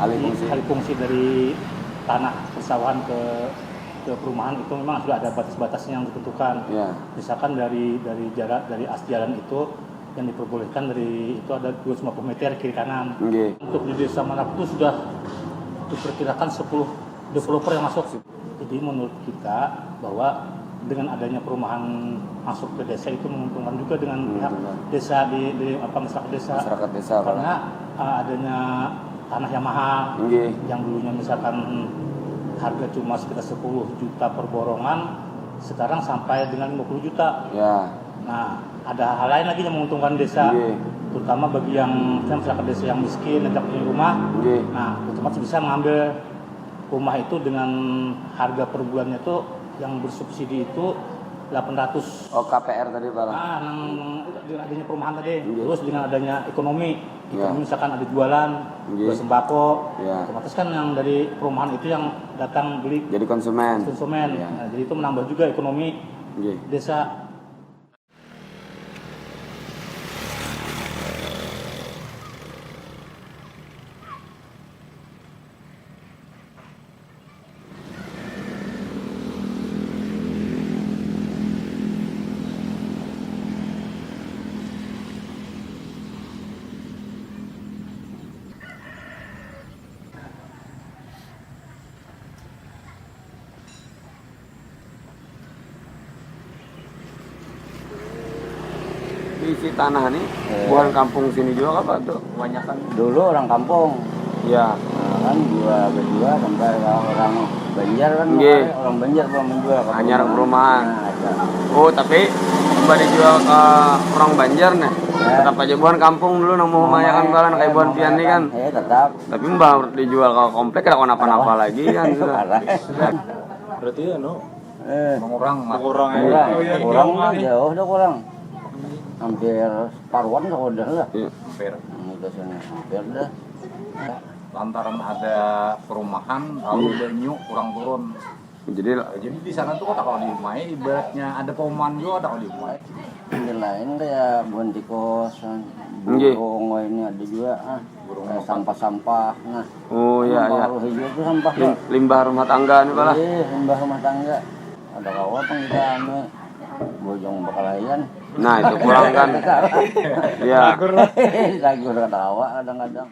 alih fungsi dari tanah persawahan ke perumahan itu memang sudah ada batas-batasnya yang ditentukan. Ya. Misalkan dari jarak dari as jalan itu yang diperbolehkan dari itu ada 250 meter kiri kanan. Okay. Untuk di Desa Manapu itu sudah diperkirakan 10 developer yang masuk. Jadi menurut kita bahwa dengan adanya perumahan masuk ke desa itu menguntungkan juga dengan pihak desa di masyarakat desa karena adanya tanah yang mahal. Yang dulunya misalkan harga cuma sekitar 10 juta per borongan, sekarang sampai dengan 50 juta. Ya. Nah, ada hal lain lagi yang menguntungkan desa, terutama bagi yang masyarakat desa yang miskin dan tidak punya rumah. Nah, otomatis bisa mengambil rumah itu dengan harga per bulannya itu yang bersubsidi itu 800. Oh, KPR tadi Pak. Dengan adanya perumahan tadi, terus dengan adanya ekonomi misalkan ada jualan, jual sembako, otomatis kan yang dari perumahan itu yang datang beli jadi konsumen. Nah, jadi itu menambah juga ekonomi desa. Isi tanah nih bukan kampung sini juga apa tuh kebanyakan dulu orang kampung ya kan berdua sampai orang Banjar kan orang Banjar belum menjual hanya perumahan nah, tapi kembali dijual ke orang Banjar nih tetap aja bukan kampung dulu nemu rumahnya kan balan kayak buan pian nih kan tetap tapi mbak dijual ke komplek ada kenapa-napa lagi kan berarti ya kurang jauh dah kurang hampir separuhan udah lah udah sini hampir dah lantaran ada perumahan lalu banyu kurang turun jadi di sana tuh kalau di Umay ibaratnya ada perumahan juga ada kalau di Umay yang lain kayak buan tikus burung ini ada juga kayak sampah-sampah nah baru hijau itu sampah limbah rumah tangga nih Pak limbah rumah tangga ada kawan kita bojong bakalayan nah itu kurang kan ya lagur ketawa kadang-kadang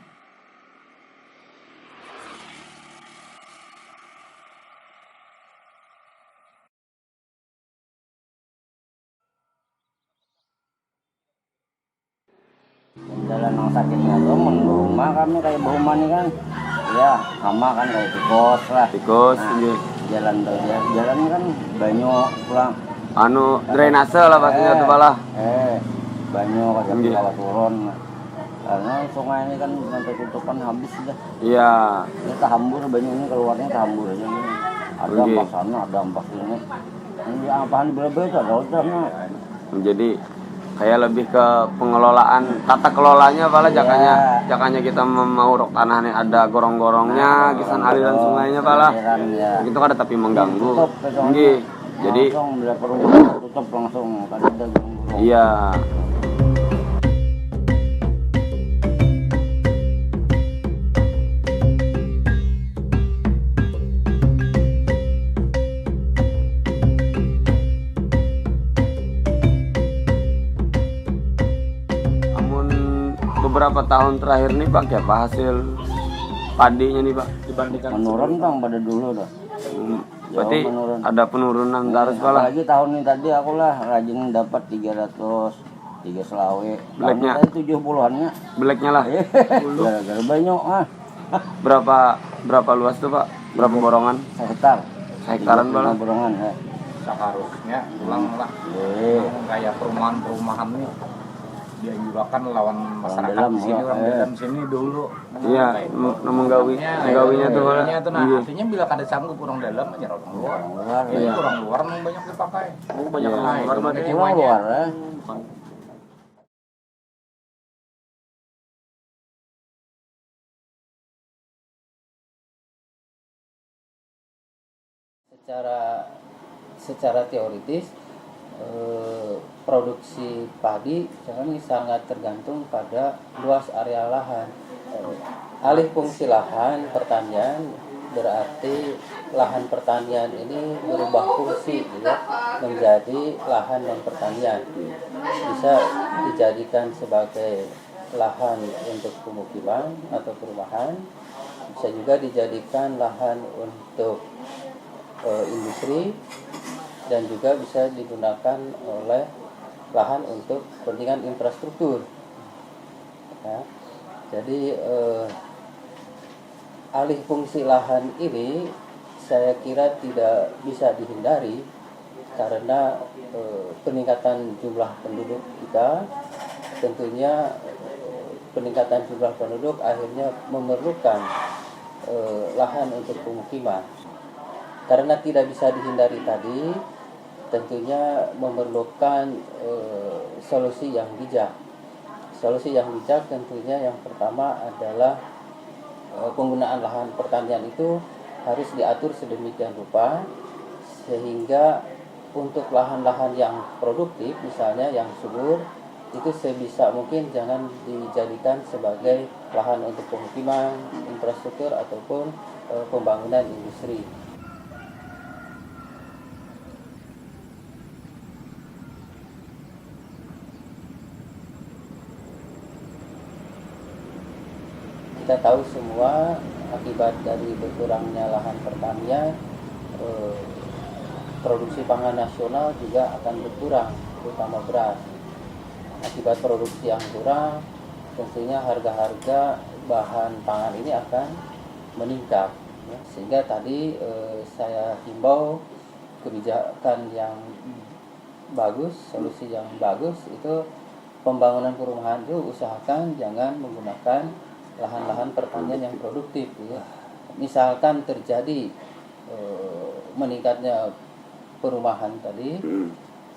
jalan yang sakitnya tuh rumah kami kayak rumah nih kan ya sama kan kayak tikus jalan kan banyak pulang drainase lah pastinya tuh Pak banyak kayak kalau turun karena sungai ini kan sampai tutupan habis dah ini terhambur banyak ini keluarnya terhambur aja nih ada empat sana ada empat sini ini apaan berbeda ada udahnya jadi kayak lebih ke pengelolaan tata kelolanya Pak jakanya kita mau rok tanah nih ada gorong-gorongnya kisan aliran sungainya Pak itu kan ada tapi mengganggu jadi tutup langsung kan ada gorong-gorong beberapa tahun terakhir nih Pak ya Pak hasil padinya nih Pak dibandingkan menurun Bang pada dulu dah berarti ada penurunan terus Pak lah lagi tahun ini tadi aku lah rajin dapat 300 3 selawe blacknya 70-annya blacknya lah gara-gara banyak berapa luas tuh Pak berapa borongan hektaran Pak lah borongan seharusnya ulang lah kayak perumahan nih dia juga kan lawan masyarakat di sini orang dalam sini dulu menggawinya tuh artinya bila ada sanggup orang dalam aja orang luar orang luar banyak dipakai banyak orang luar secara teoritis produksi padi sekarang sangat tergantung pada luas area lahan. Alih fungsi lahan pertanian berarti lahan pertanian ini berubah fungsi ya, menjadi lahan non pertanian. Bisa dijadikan sebagai lahan untuk pemukiman atau perumahan, bisa juga dijadikan lahan untuk industri, dan juga bisa digunakan oleh lahan untuk kepentingan infrastruktur. Ya. Jadi alih fungsi lahan ini saya kira tidak bisa dihindari karena peningkatan jumlah penduduk kita. Tentunya peningkatan jumlah penduduk akhirnya memerlukan lahan untuk pemukiman. Karena tidak bisa dihindari tadi, tentunya memerlukan solusi yang bijak. Solusi yang bijak tentunya yang pertama adalah penggunaan lahan pertanian itu harus diatur sedemikian rupa sehingga untuk lahan-lahan yang produktif, misalnya yang subur, itu sebisa mungkin jangan dijadikan sebagai lahan untuk pemukiman, infrastruktur ataupun pembangunan industri. Kita tahu semua akibat dari berkurangnya lahan pertanian, produksi pangan nasional juga akan berkurang, terutama beras. Akibat produksi yang kurang, tentunya harga-harga bahan pangan ini akan meningkat. Ya. Sehingga tadi saya himbau kebijakan yang bagus, solusi yang bagus itu pembangunan perumahan itu usahakan jangan menggunakan lahan-lahan pertanian yang produktif. Ya. Misalkan terjadi meningkatnya perumahan tadi,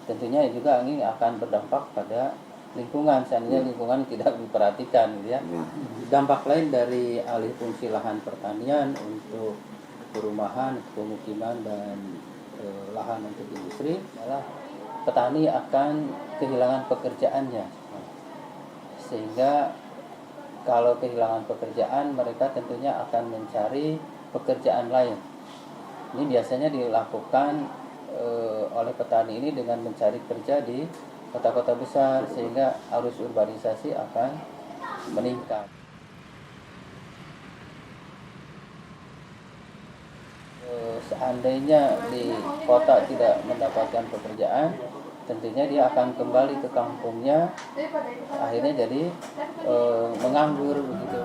tentunya juga ini akan berdampak pada lingkungan. Seandainya lingkungan tidak diperhatikan, gitu ya. Dampak lain dari alih fungsi lahan pertanian untuk perumahan, pemukiman dan lahan untuk industri adalah petani akan kehilangan pekerjaannya. Sehingga kalau kehilangan pekerjaan, mereka tentunya akan mencari pekerjaan lain. Ini biasanya dilakukan oleh petani ini dengan mencari kerja di kota-kota besar, sehingga arus urbanisasi akan meningkat. Seandainya di kota tidak mendapatkan pekerjaan, tentunya dia akan kembali ke kampungnya, akhirnya jadi menganggur begitu.